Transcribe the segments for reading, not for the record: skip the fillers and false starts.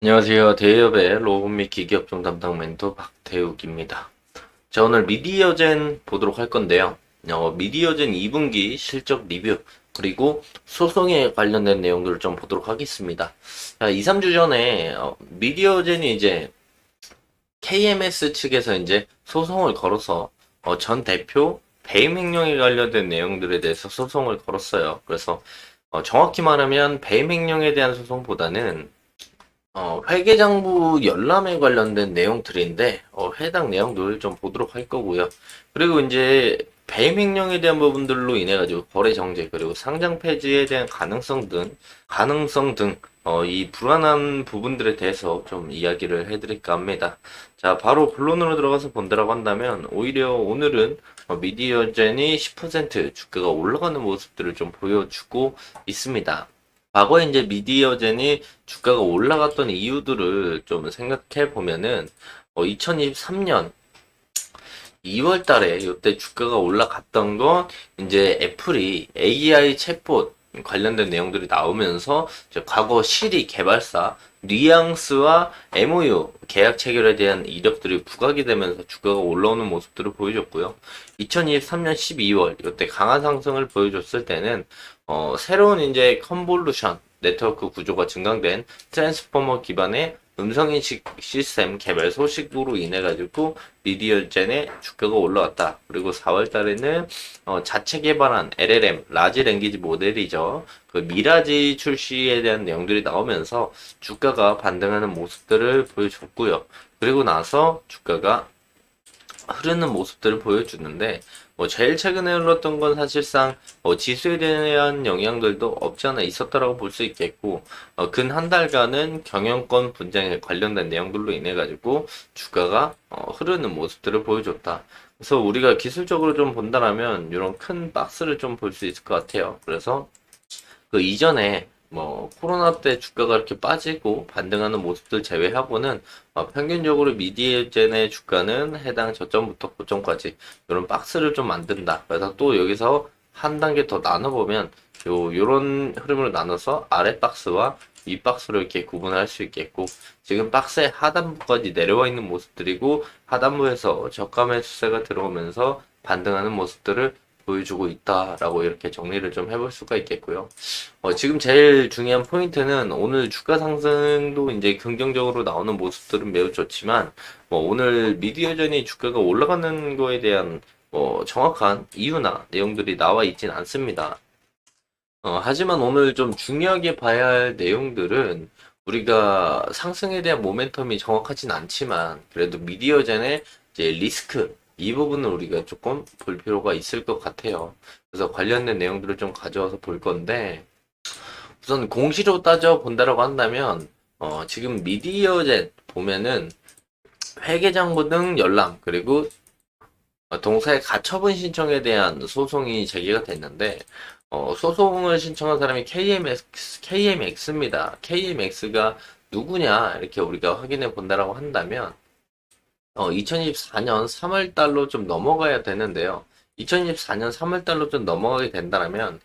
안녕하세요. 대기업의 로봇 및 기기업종 담당 멘토 박태욱입니다. 자, 오늘 미디어젠 보도록 할 건데요. 미디어젠 2분기 실적 리뷰, 그리고 소송에 관련된 내용들을 좀 보도록 하겠습니다. 자, 2, 3주 전에 미디어젠이 이제 KMS 측에서 이제 소송을 걸어서 전 대표 배임 횡령에 관련된 내용들에 대해서 소송을 걸었어요. 그래서 정확히 말하면 배임 횡령에 대한 소송보다는 회계장부 열람에 관련된 내용들인데, 해당 내용들 좀 보도록 할 거고요. 그리고 이제 배임 횡령에 대한 부분들로 인해 가지고 거래 정지 그리고 상장 폐지에 대한 가능성 등 이 불안한 부분들에 대해서 좀 이야기를 해드릴까 합니다. 자, 바로 본론으로 들어가서 본다라고 한다면 오히려 오늘은 미디어젠이 10% 주가가 올라가는 모습들을 좀 보여주고 있습니다. 과거에 이제 미디어젠이 주가가 올라갔던 이유들을 좀 생각해 보면은 2023년 2월 달에 이때 주가가 올라갔던 건 이제 애플이 AI 챗봇 관련된 내용들이 나오면서 이제 과거 시리 개발사 뉘앙스와 MOU 계약 체결에 대한 이력들이 부각이 되면서 주가가 올라오는 모습들을 보여줬고요. 2023년 12월 이때 강한 상승을 보여줬을 때는 새로운 이제 컨볼루션 네트워크 구조가 증강된 트랜스포머 기반의 음성인식 시스템 개발 소식으로 인해 가지고 미디어젠의 주가가 올라왔다. 그리고 4월 달에는 자체 개발한 LLM 라지 랭귀지 모델이죠. 그 미라지 출시에 대한 내용들이 나오면서 주가가 반등하는 모습들을 보여줬고요. 그리고 나서 주가가 흐르는 모습들을 보여주는데 제일 최근에 흘렀던 건 사실상 지수에 대한 영향들도 없지 않아 있었다라고 볼 수 있겠고 근 한 달간은 경영권 분쟁에 관련된 내용들로 인해 가지고 주가가 흐르는 모습들을 보여줬다. 그래서 우리가 기술적으로 좀 본다라면 이런 큰 박스를 좀 볼 수 있을 것 같아요. 그래서 그 이전에 코로나 때 주가가 이렇게 빠지고 반등하는 모습들 제외하고는 평균적으로 미디어젠의 주가는 해당 저점부터 고점까지 이런 박스를 좀 만든다. 그래서 또 여기서 한 단계 더 나눠보면 요런 흐름으로 나눠서 아래 박스와 위 박스로 이렇게 구분할 수 있겠고, 지금 박스의 하단부까지 내려와 있는 모습들이고 하단부에서 저가 매수세가 들어오면서 반등하는 모습들을 보여주고 있다라고 이렇게 정리를 좀 해볼 수가 있겠고요. 지금 제일 중요한 포인트는 오늘 주가 상승도 이제 긍정적으로 나오는 모습들은 매우 좋지만, 오늘 미디어전이 주가가 올라가는 거에 대한 정확한 이유나 내용들이 나와 있진 않습니다. 하지만 오늘 좀 중요하게 봐야 할 내용들은 우리가 상승에 대한 모멘텀이 정확하진 않지만 그래도 미디어전의 이제 리스크 이 부분을 우리가 조금 볼 필요가 있을 것 같아요. 그래서 관련된 내용들을 좀 가져와서 볼 건데, 우선 공시로 따져 본다라고 한다면 지금 미디어젯 보면은 회계장부 등 열람 그리고 동사의 가처분 신청에 대한 소송이 제기가 됐는데, 소송을 신청한 사람이 KMX입니다. KMX가 누구냐 이렇게 우리가 확인해 본다라고 한다면 2024년 3월 달로 좀 넘어가야 되는데요. 2024년 3월 달로 좀 넘어가게 된다면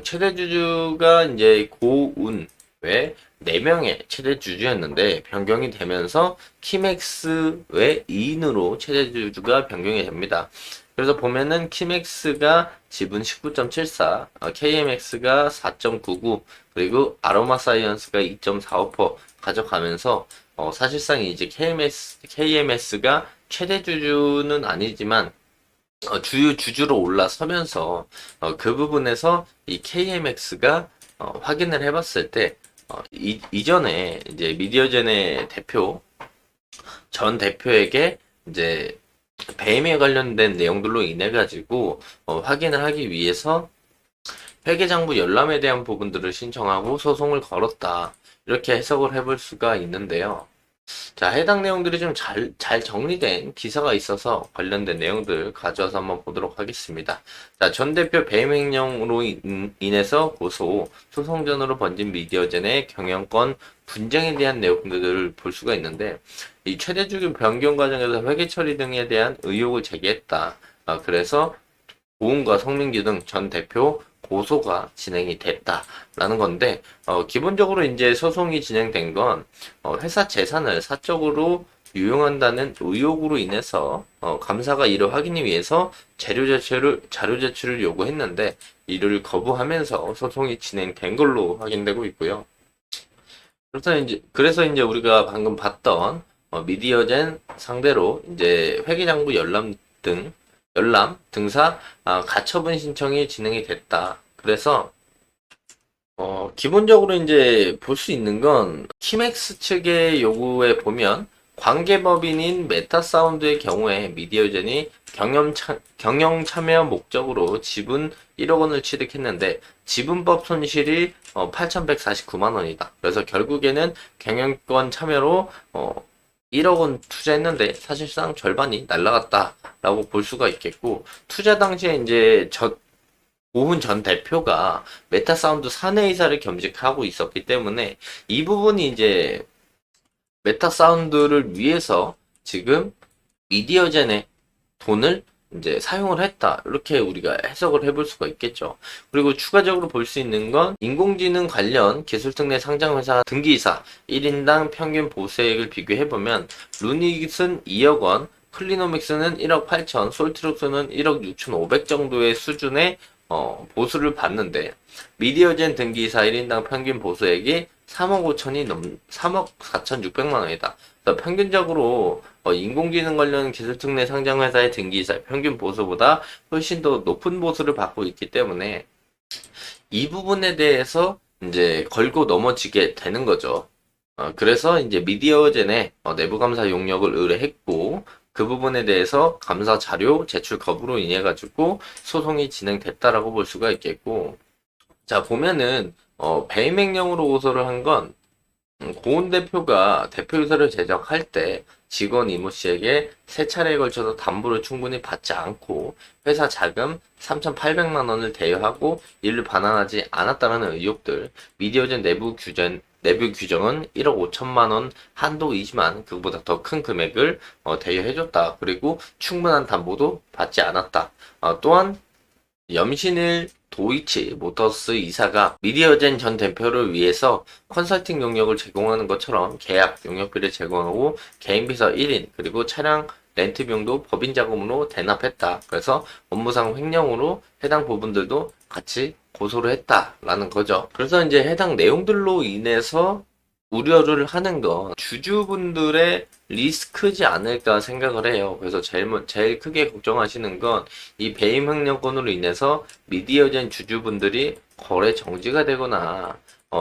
최대 주주가 이제 고운 외 4명의 최대 주주였는데 변경이 되면서 키맥스 외 2인으로 최대 주주가 변경이 됩니다. 그래서 보면은 키맥스가 지분 19.74, KMX가 4.99, 그리고 아로마사이언스가 2.45% 가져가면서 사실상 이제 KMS가 최대 주주는 아니지만 주요 주주로 올라서면서 그 부분에서 이 KMX가 확인을 해봤을 때 이전에 이제 미디어젠의 전 대표에게 이제 배임에 관련된 내용들로 인해 가지고 확인을 하기 위해서 회계장부 열람에 대한 부분들을 신청하고 소송을 걸었다. 이렇게 해석을 해볼 수가 있는데요. 자, 해당 내용들이 좀 잘 정리된 기사가 있어서 관련된 내용들 가져와서 한번 보도록 하겠습니다. 자, 전 대표 배임 횡령으로 인해서 소송전으로 번진 미디어젠의 경영권 분쟁에 대한 내용들을 볼 수가 있는데, 이 최대 주주 변경 과정에서 회계 처리 등에 대한 의혹을 제기했다. 그래서 고은과 성민규 등 전 대표 고소가 진행이 됐다라는 건데, 기본적으로 이제 소송이 진행된 건, 회사 재산을 사적으로 유용한다는 의혹으로 인해서, 감사가 이를 확인하기 위해서 자료 제출을 요구했는데, 이를 거부하면서 소송이 진행된 걸로 확인되고 있고요. 그래서 이제 우리가 방금 봤던 미디어젠 상대로 이제 회계장부 열람 등사 가처분 신청이 진행이 됐다. 그래서 기본적으로 이제 볼 수 있는 건 키맥스 측의 요구에 보면 관계법인인 메타사운드의 경우에 미디어젠이 경영 참여 목적으로 지분 1억 원을 취득했는데 지분법 손실이 8,149만 원이다. 그래서 결국에는 경영권 참여로 1억 원 투자했는데 사실상 절반이 날라갔다라고 볼 수가 있겠고, 투자 당시에 이제 고훈 전 대표가 메타사운드 사내이사를 겸직하고 있었기 때문에 이 부분이 이제 메타사운드를 위해서 지금 미디어젠의 돈을 이제 사용을 했다. 이렇게 우리가 해석을 해볼 수가 있겠죠. 그리고 추가적으로 볼 수 있는 건 인공지능 관련 기술특례 상장회사 등기이사 1인당 평균 보수액을 비교해보면 루닉은 2억 원, 클리노믹스는 1억 8천, 솔트룩스는 1억 6천 5백 정도의 수준의 보수를 받는데 미디어젠 등기이사 1인당 평균 보수액이 3억 5천이 3억 4천 6백만 원이다. 그래서 평균적으로 인공지능 관련 기술특례 상장회사의 등기이사 평균 보수보다 훨씬 더 높은 보수를 받고 있기 때문에 이 부분에 대해서 이제 걸고 넘어지게 되는 거죠. 그래서 이제 미디어젠에 내부 감사 용역을 의뢰했고 그 부분에 대해서 감사 자료 제출 거부로 인해 가지고 소송이 진행됐다라고 볼 수가 있겠고, 자 보면은 배임 횡령으로 고소를 한 건 고은 대표가 대표이사를 제적할 때 직원 이모 씨에게 세 차례에 걸쳐서 담보를 충분히 받지 않고 회사 자금 3,800만 원을 대여하고 이를 반환하지 않았다는 의혹들, 미디어젠 내부 규정은 1억 5천만 원 한도이지만 그보다 더 큰 금액을 대여해줬다. 그리고 충분한 담보도 받지 않았다. 또한 염신일 도이치 모터스 이사가 미디어젠 전 대표를 위해서 컨설팅 용역을 제공하는 것처럼 계약 용역비를 제공하고 개인 비서 1인 그리고 차량 렌트 비용도 법인 자금으로 대납했다. 그래서 업무상 횡령으로 해당 부분들도 같이 고소를 했다라는 거죠. 그래서 이제 해당 내용들로 인해서 우려를 하는 건 주주분들의 리스크지 않을까 생각을 해요. 그래서 제일 크게 걱정하시는 건 이 배임 횡령건으로 인해서 미디어젠 주주분들이 거래 정지가 되거나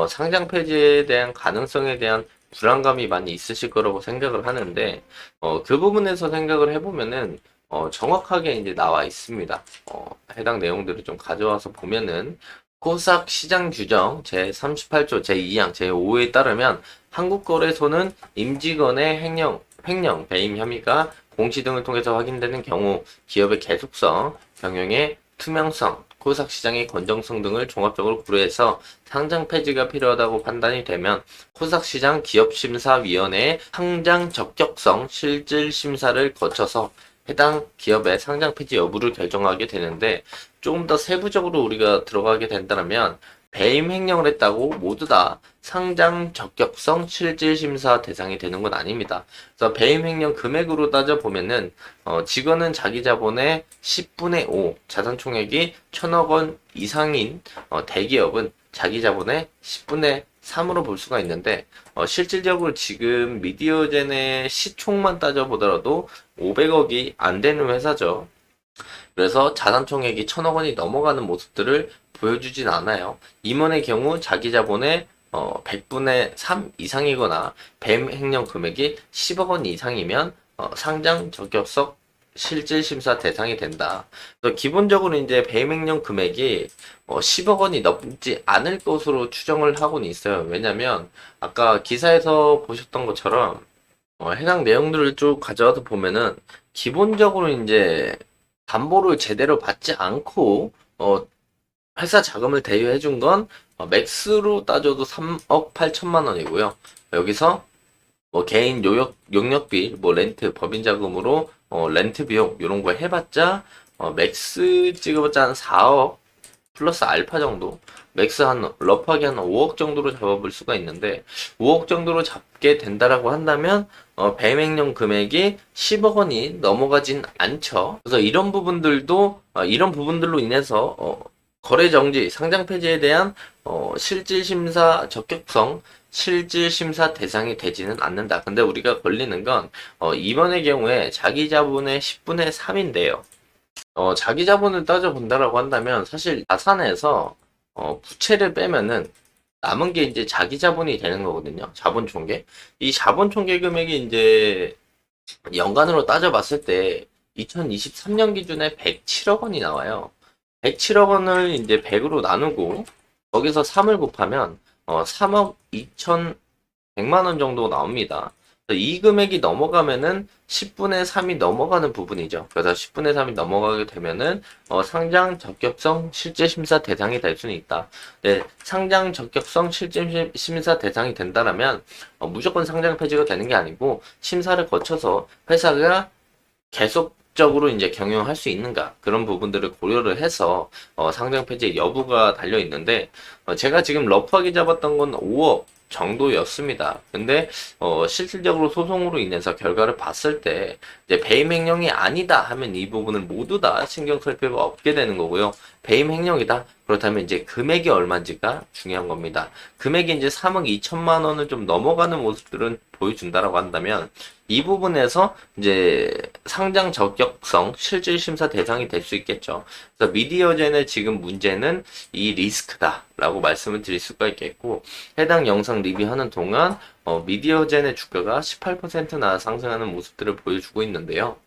상장 폐지에 대한 가능성에 대한 불안감이 많이 있으실 거라고 생각을 하는데 그 부분에서 생각을 해보면은 정확하게 이제 나와 있습니다. 해당 내용들을 좀 가져와서 보면은 코스닥 시장 규정 제38조 제2항 제5호에 따르면 한국거래소는 임직원의 횡령, 배임 혐의가 공시 등을 통해서 확인되는 경우 기업의 계속성, 경영의 투명성, 코스닥 시장의 건정성 등을 종합적으로 고려해서 상장 폐지가 필요하다고 판단이 되면 코스닥 시장 기업심사위원회의 상장 적격성 실질 심사를 거쳐서 해당 기업의 상장 폐지 여부를 결정하게 되는데, 조금 더 세부적으로 우리가 들어가게 된다면 배임 횡령을 했다고 모두 다 상장 적격성 실질 심사 대상이 되는 건 아닙니다. 그래서 배임 횡령 금액으로 따져 보면은 직원은 자기 자본의 10분의 5, 자산 총액이 1,000억 원 이상인 대기업은 자기 자본의 10분의 3으로 볼 수가 있는데 실질적으로 지금 미디어젠의 시총만 따져보더라도 500억이 안 되는 회사죠. 그래서 자산 총액이 1,000억 원이 넘어가는 모습들을 보여주진 않아요. 임원의 경우 자기 자본의 100분의 3 이상이거나 배임 횡령 금액이 10억 원 이상이면 상장 적격성 실질 심사 대상이 된다. 그래서 기본적으로 이제 배임 횡령 금액이 10억 원이 넘지 않을 것으로 추정을 하고는 있어요. 왜냐면 아까 기사에서 보셨던 것처럼 해당 내용들을 쭉 가져와서 보면은 기본적으로 이제 담보를 제대로 받지 않고 회사 자금을 대여해 준 건 맥스로 따져도 3억 8천만 원이고요. 여기서 개인 용역비, 렌트, 법인 자금으로 렌트 비용 이런 거 해봤자 맥스 찍어봤자 한 4억 플러스 알파 정도, 맥스 한 러프하게 한 5억 정도로 잡아볼 수가 있는데 5억 정도로 잡게 된다라고 한다면 배맹령 금액이 10억 원이 넘어가진 않죠. 그래서 이런 부분들도 이런 부분들로 인해서 거래 정지, 상장 폐지에 대한 실질 심사 적격성, 실질 심사 대상이 되지는 않는다. 근데 우리가 걸리는 건 이번의 경우에 자기 자본의 10분의 3인데요. 자기 자본을 따져본다라고 한다면 사실 자산에서 부채를 빼면은 남은 게 이제 자기 자본이 되는 거거든요. 자본 총계. 이 자본 총계 금액이 이제 연간으로 따져봤을 때 2023년 기준에 107억 원이 나와요. 107억 원을 이제 100으로 나누고 거기서 3을 곱하면 3억 2,100만 원 정도 나옵니다. 이 금액이 넘어가면은 10분의 3이 넘어가는 부분이죠. 그래서 10분의 3이 넘어가게 되면은 상장 적격성 실질 심사 대상이 될 수는 있다. 네, 상장 적격성 실질 심사 대상이 된다라면 무조건 상장 폐지가 되는 게 아니고 심사를 거쳐서 회사가 계속적으로 이제 경영할 수 있는가 그런 부분들을 고려를 해서 상장 폐지 여부가 달려 있는데 제가 지금 러프하게 잡았던 건 5억 정도였습니다. 근데 실질적으로 소송으로 인해서 결과를 봤을 때 이제 배임 횡령이 아니다 하면 이 부분을 모두 다 신경 쓸 필요가 없게 되는 거고요. 배임 횡령이다. 그렇다면 이제 금액이 얼마인지가 중요한 겁니다. 금액이 이제 3억 2천만 원을 좀 넘어가는 모습들은 보여준다라고 한다면 이 부분에서 이제 상장 적격성 실질 심사 대상이 될 수 있겠죠. 그래서 미디어젠의 지금 문제는 이 리스크다라고 말씀을 드릴 수가 있겠고 해당 영상 리뷰하는 동안 미디어젠의 주가가 18%나 상승하는 모습들을 보여주고 있는데요.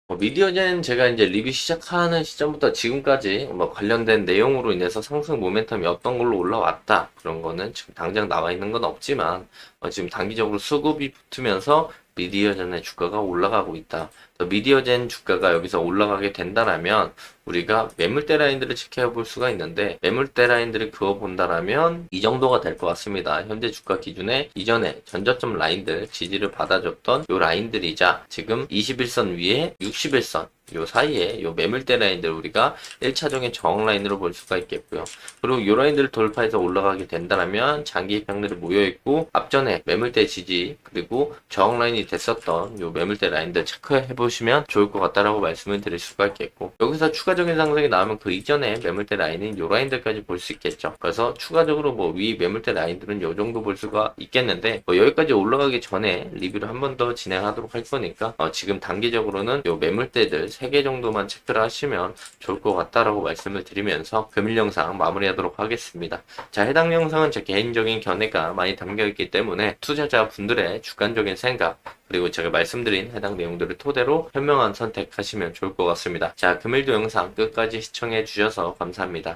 미디어젠 제가 이제 리뷰 시작하는 시점부터 지금까지 뭐 관련된 내용으로 인해서 상승 모멘텀이 어떤 걸로 올라왔다 그런 거는 지금 당장 나와 있는 건 없지만 지금 단기적으로 수급이 붙으면서 미디어젠의 주가가 올라가고 있다. 미디어젠 주가가 여기서 올라가게 된다라면 우리가 매물대 라인들을 지켜볼 수가 있는데 매물대 라인들을 그어본다라면 이 정도가 될 것 같습니다. 현재 주가 기준에 이전에 전저점 라인들 지지를 받아줬던 요 라인들이자 지금 21선 위에 61선 요 사이에 요 매물대 라인들 우리가 1차적인 저항 라인으로 볼 수가 있겠고요. 그리고 요 라인들을 돌파해서 올라가게 된다면 장기 입장들이 모여있고 앞전에 매물대 지지 그리고 저항 라인이 됐었던 요 매물대 라인들 체크해 보시면 좋을 것 같다라고 말씀을 드릴 수가 있겠고 여기서 추가적인 상승이 나오면 그 이전에 매물대 라인인 요 라인들까지 볼 수 있겠죠. 그래서 추가적으로 뭐 위 매물대 라인들은 요 정도 볼 수가 있겠는데 여기까지 올라가기 전에 리뷰를 한 번 더 진행하도록 할 거니까 지금 단기적으로는 요 매물대들 3개 정도만 체크를 하시면 좋을 것 같다라고 말씀을 드리면서 금일 영상 마무리하도록 하겠습니다. 자, 해당 영상은 제 개인적인 견해가 많이 담겨있기 때문에 투자자분들의 주관적인 생각 그리고 제가 말씀드린 해당 내용들을 토대로 현명한 선택하시면 좋을 것 같습니다. 자, 금일도 영상 끝까지 시청해 주셔서 감사합니다.